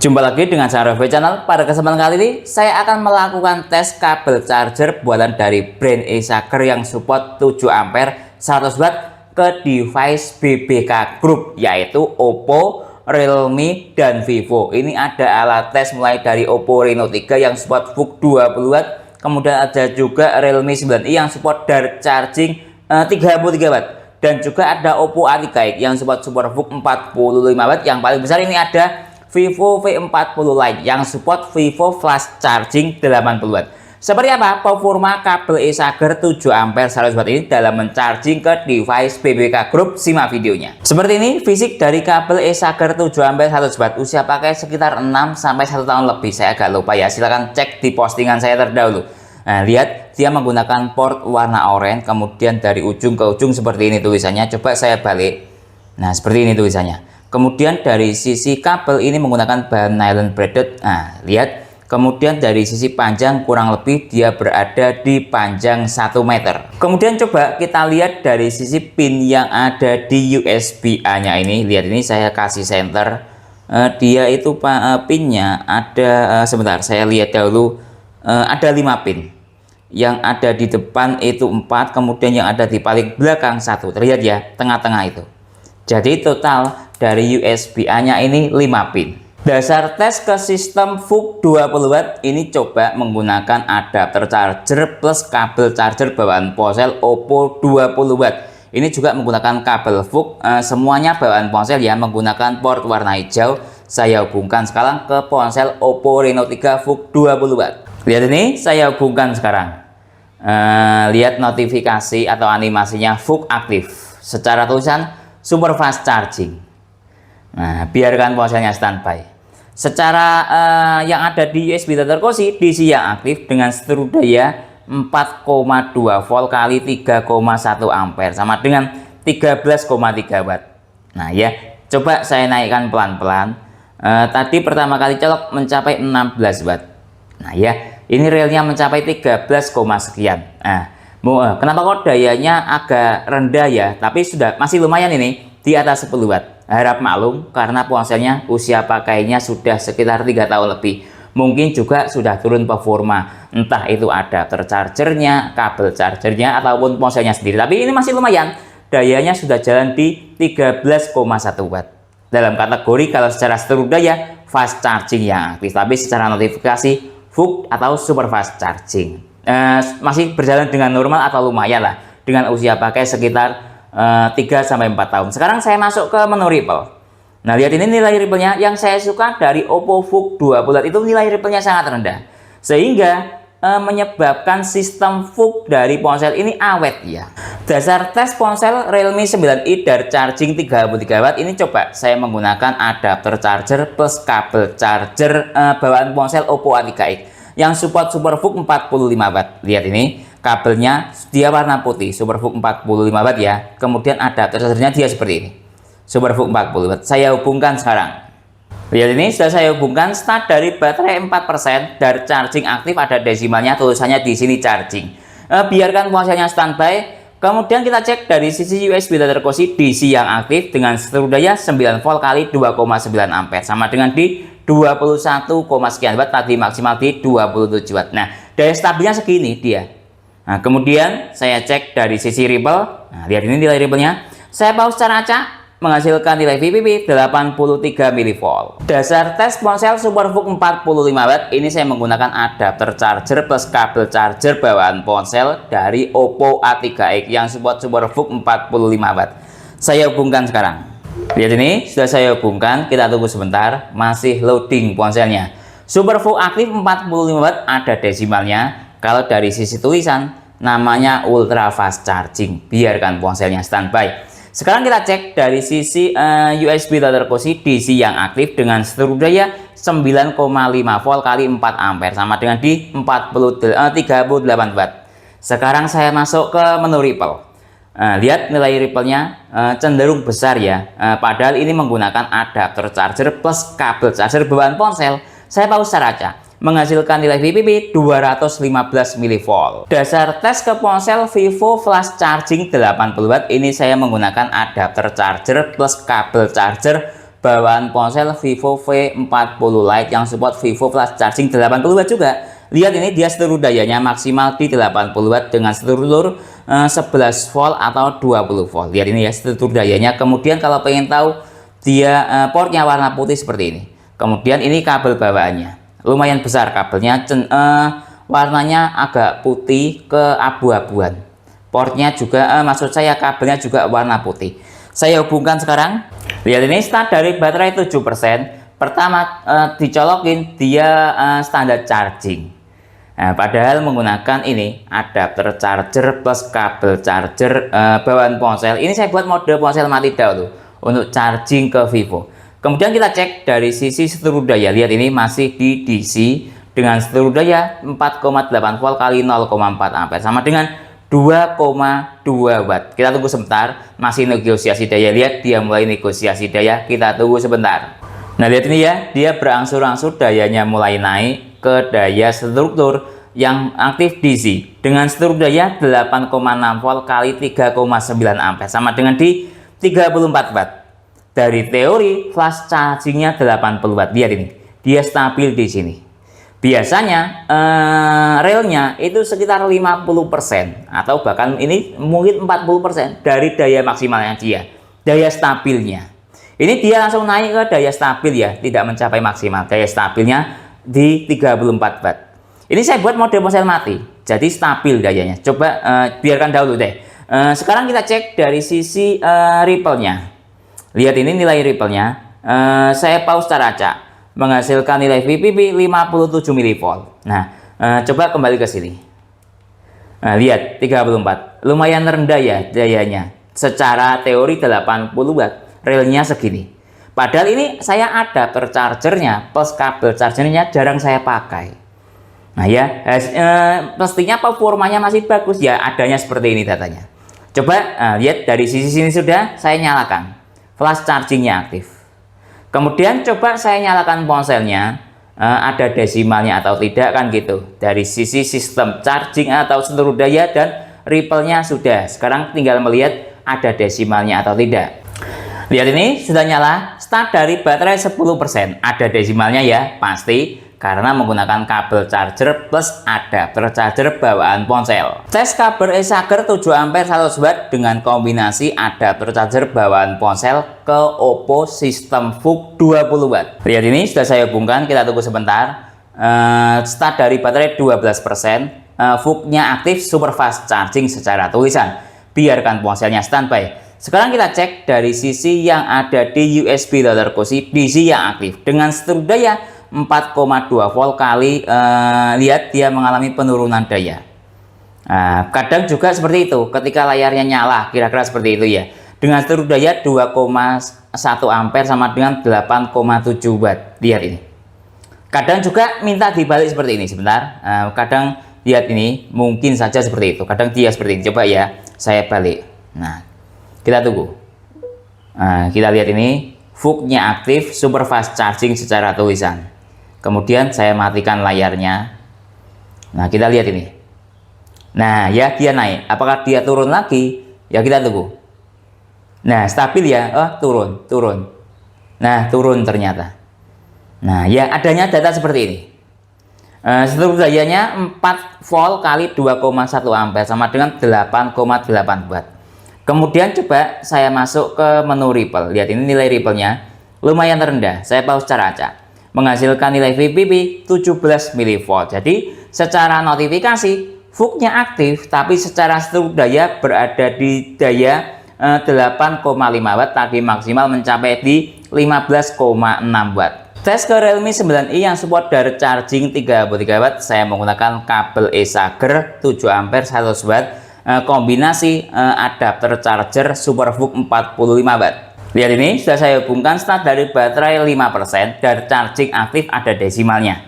Jumpa lagi dengan saya Review Channel. Pada kesempatan kali ini saya akan melakukan tes kabel charger buatan dari brand Asager yang support 7 ampere 100 watt ke device BBK Group, yaitu Oppo, Realme, dan Vivo. Ini ada alat tes mulai dari Oppo Reno 3 yang support VOOC 20 watt, kemudian ada juga Realme 9i yang support dari charging 33 watt, dan juga ada Oppo A3X yang support VOOC 45 watt. Yang paling besar ini ada Vivo V40 Lite yang support Vivo flash charging 80 watt. Seperti apa performa kabel Asager 7 ampere 100 watt ini dalam mencharging ke device BBK Group? Simak videonya. Seperti ini fisik dari kabel Asager 7 ampere 100 watt, usia pakai sekitar 6 sampai 1 tahun lebih. Saya agak lupa ya, silahkan cek di postingan saya terdahulu. Nah, lihat dia menggunakan port warna oranye, kemudian dari ujung ke ujung seperti ini tulisannya. Coba saya balik. Nah, seperti ini tulisannya. Kemudian dari sisi kabel ini menggunakan bahan nylon braided. Nah, lihat. Kemudian dari sisi panjang kurang lebih dia berada di panjang 1 meter. Kemudian coba kita lihat dari sisi pin yang ada di USB-A-nya ini. Lihat, ini saya kasih center. Dia itu pinnya ada, sebentar saya lihat dahulu. Ada 5 pin. Yang ada di depan itu 4, kemudian yang ada di paling belakang 1. Terlihat ya, tengah-tengah itu. Jadi total dari USB-A-nya ini 5 pin. Dasar tes ke sistem VOOC 20 watt ini coba menggunakan adapter charger plus kabel charger bawaan ponsel Oppo 20 watt. Ini juga menggunakan kabel VOOC, semuanya bawaan ponsel ya, menggunakan port warna hijau. Saya hubungkan sekarang ke ponsel Oppo Reno 3 VOOC 20 watt. Lihat ini, saya hubungkan sekarang. Lihat notifikasi atau animasinya VOOC aktif. Secara tulisan super fast charging. Nah, biarkan ponselnya standby. Secara yang ada di USB terkoneksi DC yang aktif dengan seluruh daya 4,2 volt kali 3,1 ampere sama dengan 13,3 watt. Nah ya, coba saya naikkan pelan-pelan. Tadi pertama kali colok mencapai 16 watt. Nah ya, ini realnya mencapai 13, sekian. Nah, kenapa kok dayanya agak rendah ya? Tapi masih lumayan ini di atas 10 watt. Harap maklum karena ponselnya usia pakainya sudah sekitar 3 tahun lebih. Mungkin juga sudah turun performa, entah itu adapter chargernya, kabel chargernya, ataupun ponselnya sendiri. Tapi ini masih lumayan, dayanya sudah jalan di 13,1 watt. Dalam kategori kalau secara seluruh daya fast charging yang aktif, tapi secara notifikasi VOOC atau super fast charging. Masih berjalan dengan normal atau lumayan lah, dengan usia pakai sekitar 3-4 tahun. Sekarang saya masuk ke menu Ripple. Nah, lihat ini nilai Ripple-nya. Yang saya suka dari Oppo VOOC 20 watt itu nilai Ripple-nya sangat rendah, sehingga menyebabkan sistem VOOC dari ponsel ini awet ya. Dasar tes ponsel Realme 9i dari charging 33 watt ini coba saya menggunakan adapter charger plus kabel charger bawaan ponsel Oppo A3X yang support super VOOC 45 watt. Lihat ini. Kabelnya dia warna putih, super VOOC 45 watt ya. Kemudian adapter chargernya dia seperti ini, super VOOC 40 watt. Saya hubungkan sekarang. Lihat ini, sudah saya hubungkan. Start dari baterai 4%, dari charging aktif ada desimalnya, tulisannya di sini charging. Biarkan ponselnya standby. Kemudian kita cek dari sisi USB terkoneksi DC yang aktif dengan seluruh daya 9 volt kali 2,9 ampere sama dengan di 21, sekian watt, tadi maksimal di 27 watt. Nah, daya stabilnya segini dia. Nah, kemudian saya cek dari sisi Ripple. Nah, lihat ini nilai Ripple-nya. Saya pause secara acak, menghasilkan nilai VPP 83 mV. Dasar tes ponsel super VOOC 45 watt ini saya menggunakan adapter charger plus kabel charger bawaan ponsel dari Oppo A3X yang support super VOOC 45 watt. Saya hubungkan sekarang. Lihat ini, sudah saya hubungkan. Kita tunggu sebentar, masih loading ponselnya. Super VOOC aktif 45 watt, ada desimalnya. Kalau dari sisi tulisan namanya ultra fast charging. Biarkan ponselnya standby. Sekarang kita cek dari sisi USB terkoneksi DC yang aktif dengan seluruh daya 9,5 volt kali 4 ampere sama dengan di 38 watt. Sekarang saya masuk ke menu Ripple. Lihat nilai Ripple-nya cenderung besar ya. Padahal ini menggunakan adapter charger plus kabel charger bawaan ponsel. Saya pause secara acak, menghasilkan nilai VPP 215 mV. Dasar tes ke ponsel Vivo flash charging 80 watt ini saya menggunakan adapter charger plus kabel charger bawaan ponsel Vivo V40 Lite yang support Vivo flash charging 80 Watt juga. Lihat ini, dia seluruh dayanya maksimal di 80 Watt dengan seluruh 11 volt atau 20 volt. Lihat ini ya, seluruh dayanya. Kemudian kalau pengen tahu dia portnya warna putih seperti ini. Kemudian ini kabel bawaannya, lumayan besar kabelnya, warnanya agak putih ke abu-abuan. Portnya juga maksud saya kabelnya juga warna putih. Saya hubungkan sekarang. Lihat ini, start dari baterai 7%. Pertama dicolokin dia standar charging. Nah, padahal menggunakan ini adapter charger plus kabel charger bawaan ponsel. Ini saya buat mode ponsel mati dahulu untuk charging ke Vivo. Kemudian kita cek dari sisi seluruh daya. Lihat ini masih di DC dengan seluruh daya 4,8 volt kali 0,4 ampere sama dengan 2,2 watt. Kita tunggu sebentar, masih negosiasi daya. Lihat dia mulai negosiasi daya, kita tunggu sebentar. Nah, lihat ini ya, dia berangsur-angsur dayanya mulai naik ke daya struktur yang aktif DC dengan seluruh daya 8,6 volt kali 3,9 ampere sama dengan di 34 watt. Dari teori flash chargingnya 80 watt. Lihat ini, dia stabil di sini. Biasanya relnya itu sekitar 50% atau bahkan ini mungkin 40% dari daya maksimalnya dia, daya stabilnya. Ini dia langsung naik ke daya stabil ya, tidak mencapai maksimal. Daya stabilnya di 34 watt. Ini saya buat mode ponsel mati, jadi stabil dayanya. Coba biarkan dahulu deh. Sekarang kita cek dari sisi ripple-nya. Lihat ini nilai ripple-nya. Saya pause secara acak, menghasilkan nilai VPP 57 mV. Nah, coba kembali ke sini. Nah, lihat 34. Lumayan rendah ya dayanya. Secara teori 80 watt. Relnya segini. Padahal ini saya adapter chargernya plus kabel chargernya jarang saya pakai. Nah ya, pastinya performanya masih bagus ya, adanya seperti ini datanya. Coba lihat dari sisi sini sudah saya nyalakan, flash chargingnya aktif. Kemudian coba saya nyalakan ponselnya, ada desimalnya atau tidak kan gitu. Dari sisi sistem charging atau seluruh daya dan ripple-nya sudah. Sekarang tinggal melihat ada desimalnya atau tidak. Lihat ini sudah nyala, start dari baterai 10%. Ada desimalnya ya, pasti karena menggunakan kabel charger plus adapter charger bawaan ponsel. Tes kabel e-charger 7 ampere 100 watt dengan kombinasi adapter charger bawaan ponsel ke Oppo sistem VOOC 20 watt. Lihat ini sudah saya hubungkan, kita tunggu sebentar. Start dari baterai 12%. VOOC-nya aktif super fast charging secara tulisan. Biarkan ponselnya standby. Sekarang kita cek dari sisi yang ada di USB loader cosi DC yang aktif dengan seluruh daya 4,2 volt kali. Lihat dia mengalami penurunan daya. Kadang juga seperti itu ketika layarnya nyala, kira-kira seperti itu ya, dengan seluruh daya 2,1 ampere sama dengan 8,7 watt. Lihat ini, kadang juga minta dibalik seperti ini. Sebentar, kadang lihat ini mungkin saja seperti itu, kadang dia seperti ini. Coba ya saya balik. Nah, kita tunggu. Kita lihat ini VOOC-nya aktif super fast charging secara tulisan. Kemudian saya matikan layarnya. Nah, kita lihat ini. Nah ya, dia naik. Apakah dia turun lagi? Ya kita tunggu. Nah, stabil ya. Turun. Nah, turun ternyata. Nah ya, adanya data seperti ini. Seluruh dayanya 4 volt kali 2,1 ampere sama dengan 8,8 watt. Kemudian coba saya masuk ke menu ripple. Lihat ini nilai ripple-nya lumayan rendah. Saya pause secara acak. Menghasilkan nilai VPP 17 mV. Jadi secara notifikasi VOOC-nya aktif, tapi secara seluruh daya berada di daya 8,5 watt, tadi maksimal mencapai di 15,6 watt. Tes ke Realme 9i yang support dari charging 33 watt, saya menggunakan kabel e-charger 7 ampere 100 watt. Kombinasi adapter charger super VOOC 45 watt. Lihat ini sudah saya hubungkan, start dari baterai 5%, dari charging aktif ada desimalnya.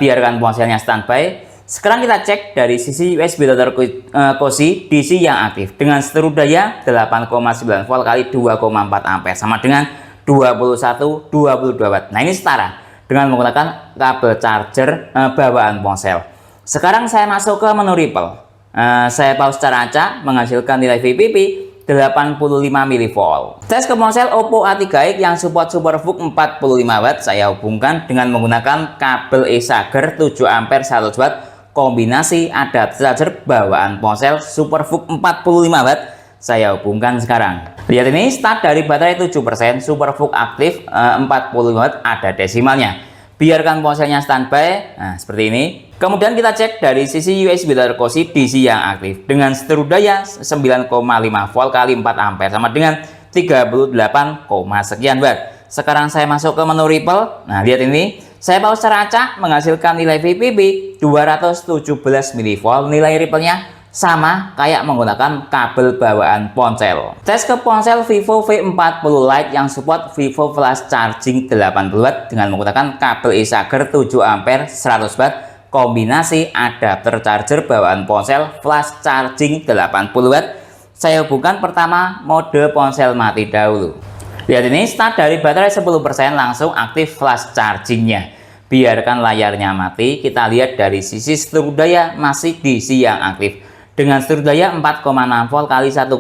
Biarkan ponselnya standby. Sekarang kita cek dari sisi USB loader cosi DC yang aktif dengan seluruh daya 8,9 volt kali 2,4 ampere sama dengan 22 watt. Nah ini setara dengan menggunakan kabel charger bawaan ponsel. Sekarang saya masuk ke menu ripple. Saya pause secara acak, menghasilkan nilai VPP 85 mV. Tes ke ponsel Oppo A3x yang support SuperVOOC 45W saya hubungkan dengan menggunakan kabel e-Charger 7 ampere 100 watt kombinasi adapter charger bawaan ponsel SuperVOOC 45W. Saya hubungkan sekarang. Lihat ini, start dari baterai 7%, SuperVOOC aktif 45W, ada desimalnya. Biarkan ponselnya standby, nah seperti ini. Kemudian kita cek dari sisi USB Type-C DC yang aktif dengan seteru daya 9,5 volt kali 4 ampere sama dengan 38, sekian watt. Sekarang saya masuk ke menu Ripple. Nah, lihat ini, saya pause secara acak menghasilkan nilai VPB 217 mV. Nilai Ripple-nya sama kayak menggunakan kabel bawaan ponsel. Tes ke ponsel Vivo V40 Lite yang support Vivo Flash Charging 80W dengan menggunakan kabel e-Charger 7 ampere 100W kombinasi adapter charger bawaan ponsel Flash Charging 80W. Saya hubungkan pertama mode ponsel mati dahulu. Lihat ini, start dari baterai 10% langsung aktif flash chargingnya. Biarkan layarnya mati. Kita lihat dari sisi seteru daya masih DC yang aktif dengan seteru daya 4,6 volt kali 1,8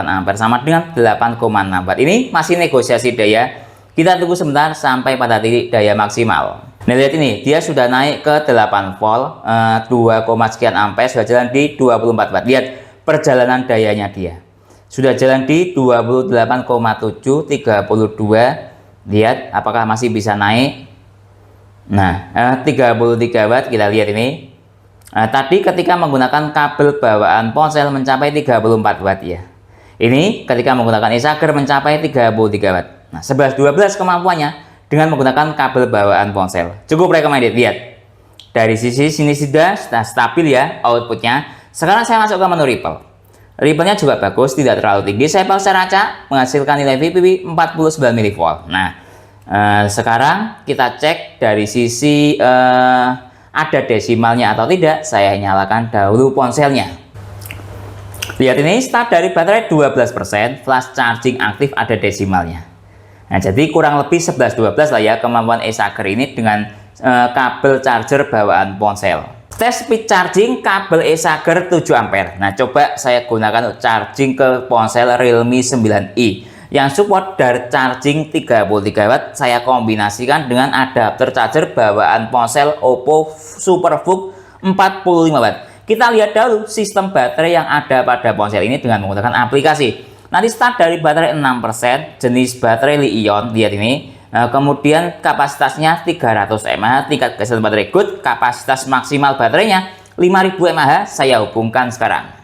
ampere sama dengan 8,6 watt. Ini masih negosiasi daya. Kita tunggu sebentar sampai pada titik daya maksimal. Nah, lihat ini, dia sudah naik ke 8 volt 2, sekian ampere, sudah jalan di 24 watt. Lihat perjalanan dayanya, dia sudah jalan di 28,7 32. Lihat apakah masih bisa naik. Nah, 33 watt kita lihat ini. Tadi ketika menggunakan kabel bawaan ponsel mencapai 34 watt ya. Ini ketika menggunakan e-Charger mencapai 33 watt. Nah, 11-12 kemampuannya dengan menggunakan kabel bawaan ponsel. Cukup recommended. Lihat. Dari sisi sini sudah stabil ya outputnya. Sekarang saya masuk ke menu Ripple. Ripple-nya juga bagus, tidak terlalu tinggi. Saya pause secara acak menghasilkan nilai VPB 49 mV. Nah, sekarang kita cek dari sisi ada desimalnya atau tidak. Saya nyalakan dahulu ponselnya. Lihat ini, start dari baterai 12%, flash charging aktif, ada desimalnya. Nah, jadi kurang lebih 11-12 lah ya kemampuan e-Charger ini dengan kabel charger bawaan ponsel. Tes speed charging kabel e-Charger 7 ampere. Nah, coba saya gunakan charging ke ponsel Realme 9i yang support dari charging 33 watt. Saya kombinasikan dengan adapter charger bawaan ponsel Oppo SuperVOOC 45 watt. Kita lihat dahulu sistem baterai yang ada pada ponsel ini dengan menggunakan aplikasi. Nanti start dari baterai 6%, jenis baterai Li-ion. Lihat ini. Kemudian kapasitasnya 300 mAh, tingkat kesehatan baterai good, kapasitas maksimal baterainya 5000 mAh. Saya hubungkan sekarang.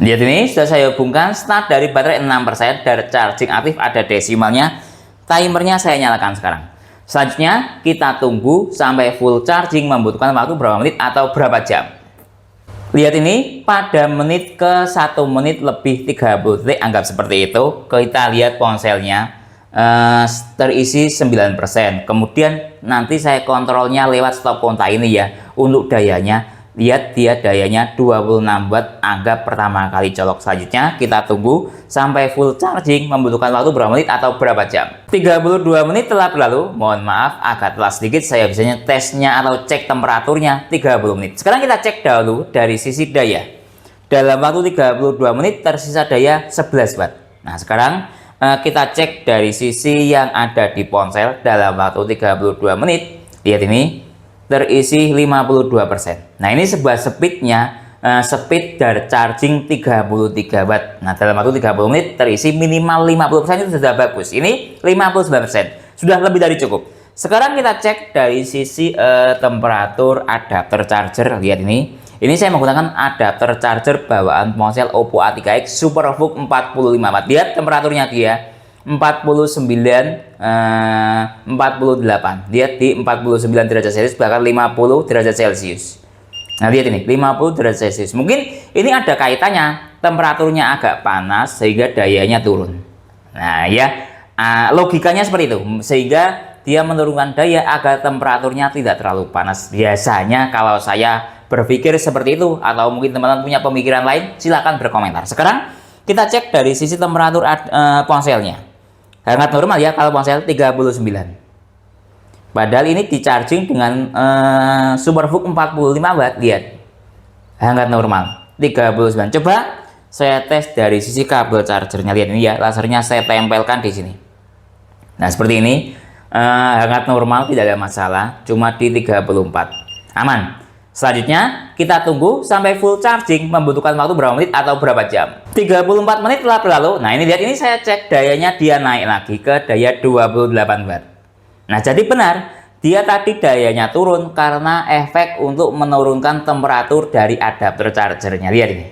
Lihat ini, sudah saya hubungkan. Start dari baterai 6%, dari charging aktif, ada desimalnya. Timernya saya nyalakan sekarang. Selanjutnya kita tunggu sampai full charging, membutuhkan waktu berapa menit atau berapa jam. Lihat ini, pada menit ke 1 menit lebih 30 detik, anggap seperti itu. Kita lihat ponselnya terisi 9%. Kemudian nanti saya kontrolnya lewat stop kontak ini ya. Untuk dayanya, lihat dia dayanya 26 watt, anggap pertama kali colok. Selanjutnya kita tunggu sampai full charging, membutuhkan waktu berapa menit atau berapa jam. 32 menit telah berlalu. Mohon maaf agak telat sedikit, saya biasanya tesnya atau cek temperaturnya 30 menit. Sekarang kita cek dahulu dari sisi daya. Dalam waktu 32 menit tersisa daya 11 watt. Nah, sekarang kita cek dari sisi yang ada di ponsel. Dalam waktu 32 menit, lihat ini, terisi 52%. Nah, ini sebuah speed dari charging 33 watt. Nah, dalam waktu 30 menit terisi minimal 50%, itu sudah bagus. Ini 59%, sudah lebih dari cukup. Sekarang kita cek dari sisi temperatur adapter charger. Lihat ini. Ini saya menggunakan adapter charger bawaan ponsel Oppo A3x SuperVOOC 45 watt. Lihat temperaturnya dia 48. Lihat di 49 derajat Celcius, bahkan 50 derajat Celcius. Nah, lihat ini 50 derajat Celcius. Mungkin ini ada kaitannya, temperaturnya agak panas sehingga dayanya turun. Nah, ya logikanya seperti itu, sehingga dia menurunkan daya agar temperaturnya tidak terlalu panas. Biasanya kalau saya berpikir seperti itu, atau mungkin teman-teman punya pemikiran lain, silahkan berkomentar. Sekarang kita cek dari sisi temperatur ponselnya. Hangat normal ya kalau ponsel 39. Padahal ini di charging dengan SuperVOOC 45 watt. Lihat, hangat normal 39. Coba saya tes dari sisi kabel chargernya. Lihat ini ya, lasernya saya tempelkan di sini. Nah, seperti ini. Hangat normal, tidak ada masalah, cuma di 34, aman. Selanjutnya kita tunggu sampai full charging. Membutuhkan waktu berapa menit atau berapa jam? 34 menit telah berlalu. Nah, ini lihat, ini saya cek dayanya, dia naik lagi ke daya 28 watt. Nah, jadi benar, dia tadi dayanya turun karena efek untuk menurunkan temperatur dari adapter chargernya. Lihat ini.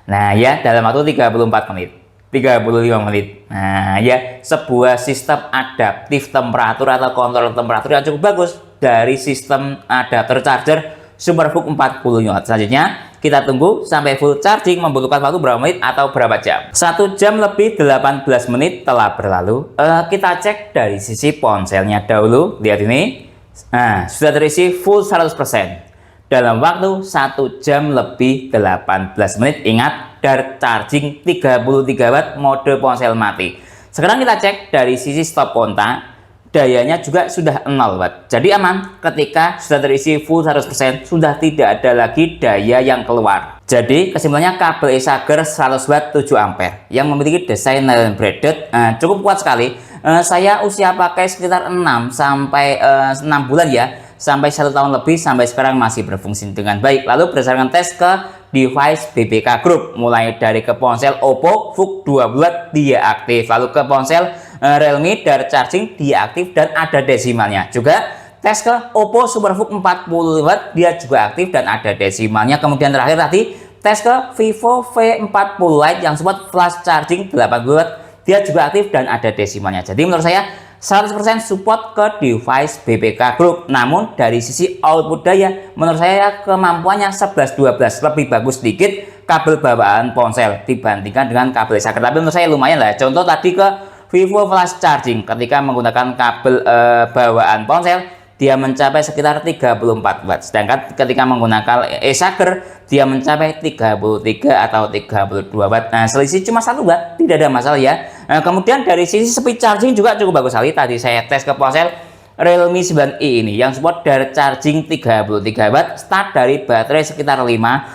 Nah ya, dalam waktu 34 menit, 35 menit. Nah ya, sebuah sistem adaptif temperatur atau kontrol temperatur yang cukup bagus dari sistem adapter charger Superfook 40 watt. Selanjutnya kita tunggu sampai full charging. Membutuhkan waktu berapa menit atau berapa jam? 1 jam lebih 18 menit telah berlalu. Kita cek dari sisi ponselnya dahulu. Lihat ini. Nah, sudah terisi full 100% dalam waktu 1 jam lebih 18 menit. Ingat, dari charging 33 watt, mode ponsel mati. Sekarang kita cek dari sisi stop kontak. Dayanya juga sudah 0 watt. Jadi aman, ketika sudah terisi full 100%, sudah tidak ada lagi daya yang keluar. Jadi kesimpulannya, kabel e-Charger 100 watt 7 ampere yang memiliki desain nylon braided cukup kuat sekali. Saya usia pakai sekitar 6 sampai 6 bulan ya, sampai 1 tahun lebih, sampai sekarang masih berfungsi dengan baik. Lalu berdasarkan tes ke device BBK Group, mulai dari ke ponsel Oppo VOOC 2 watt dia aktif, lalu ke ponsel Realme dari charging dia aktif dan ada desimalnya. Juga tes ke Oppo Superfook 40 watt dia juga aktif dan ada desimalnya. Kemudian terakhir tadi tes ke Vivo V40 Lite yang support flash charging 80 watt dia juga aktif dan ada desimalnya. Jadi menurut saya 100% support ke device BBK Group. Namun dari sisi output daya, menurut saya kemampuannya 11-12, lebih bagus sedikit kabel bawaan ponsel dibandingkan dengan kabel e-Charger. Tapi menurut saya lumayan lah. Contoh tadi ke Vivo flash charging, ketika menggunakan kabel bawaan ponsel, dia mencapai sekitar 34 watt. Sedangkan ketika menggunakan e-Charger, dia mencapai 33 atau 32 watt. Nah, selisih cuma 1 watt, tidak ada masalah ya. Nah, kemudian dari sisi speed charging juga cukup bagus sekali. Tadi saya tes ke ponsel Realme 9i ini yang support dari charging 33 watt, start dari baterai sekitar 5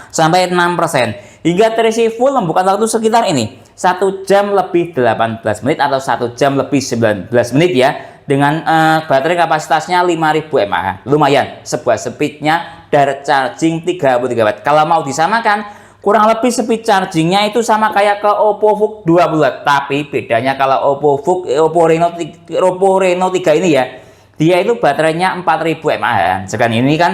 sampai 6%. Hingga terisi full membutuhkan waktu sekitar ini 1 jam lebih 18 menit atau 1 jam lebih 19 menit ya, dengan baterai kapasitasnya 5000 mAh. Lumayan, sebuah speednya dari charging 33 watt. Kalau mau disamakan, kurang lebih speed chargingnya itu sama kayak ke Oppo VOOC 20 watt. Tapi bedanya kalau Oppo Reno 3 ini ya, dia itu baterainya 4000 mAh. Sedangkan ini kan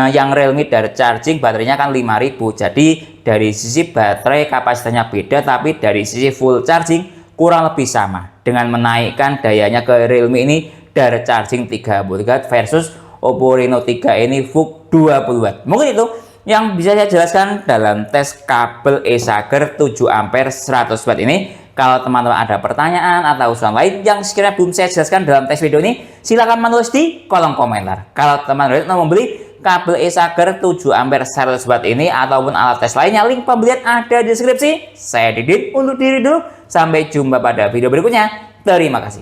yang Realme dari charging baterainya kan 5000. Jadi dari sisi baterai kapasitasnya beda, tapi dari sisi full charging kurang lebih sama, dengan menaikkan dayanya ke Realme ini dari charging 33 versus Oppo Reno 3 ini VOOC 20 watt. Mungkin itu yang bisa saya jelaskan dalam tes kabel e-Charger 7 ampere 100 watt ini. Kalau teman-teman ada pertanyaan atau usulan lain yang sekiranya belum saya jelaskan dalam tes video ini, silahkan menulis di kolom komentar. Kalau teman-teman mau membeli kabel e-Charger 7 ampere 100 watt ini ataupun alat tes lainnya, link pembelian ada di deskripsi. Saya Didin undur diri dulu, sampai jumpa pada video berikutnya. Terima kasih.